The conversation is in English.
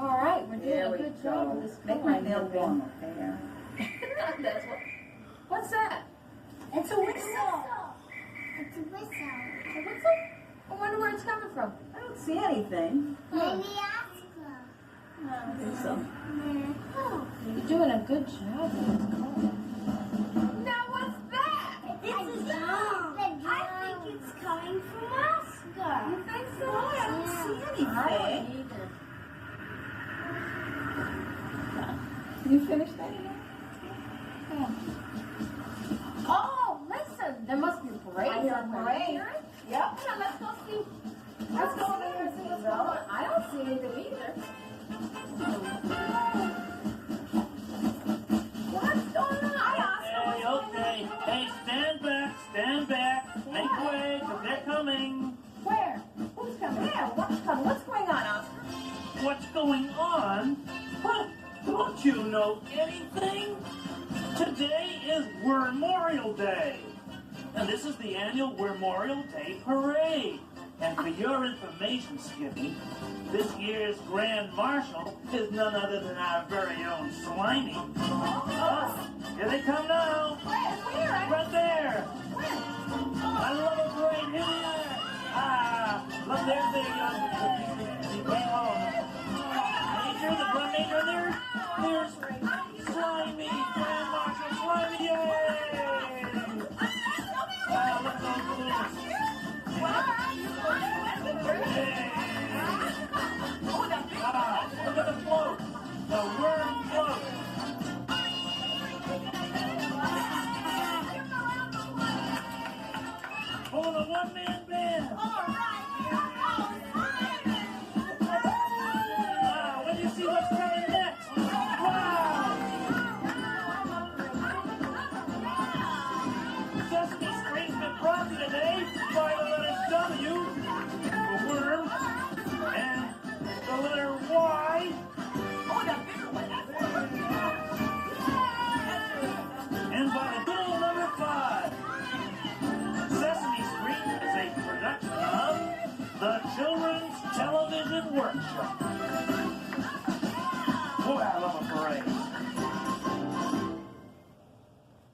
All right, we're doing a good job with this Make my nail warm, okay? That's what. What's that? It's a whistle. It's a whistle. A whistle? I wonder where it's coming from. I don't see anything. Maybe ask her. I don't think so. You're doing a good job with this call. Now what's that? It's a drum. I think it's coming from Oscar. You think so? I don't see anything. I don't either. You finished that? Oh, listen, there must be a parade. I hear a somewhere. parade. You hear it? Yep. Come on, let's go see. Let's go over there and see what's going on. I don't see anything either. What's going on? Okay, okay. Hey, stand back. Make way, because they're coming. Where? Who's coming? Yeah, what's coming? What's going on, Oscar? What's going on? Huh? Don't you know anything? Today is Memorial Day. And this is the annual Memorial Day Parade. And for your information, Skippy, this year's Grand Marshal is none other than our very own Slimy. Oh, here they come now. Where? Right there. I love a parade. Here they are. Ah, look, there's the Grand Major, the drum major there. There's Slimy, Grand Marshal Slimy. Yay! Wow, look at those balloons. Look at the float. The worm float. Oh, the one-man band. Wow, when you see what's coming next. Wow. Sesame Street's been brought to you today by the letter W for worm and the letter Y. And by the bill number 5. Sesame Street is a production of the Children's Television Workshop. Boy, I love a parade.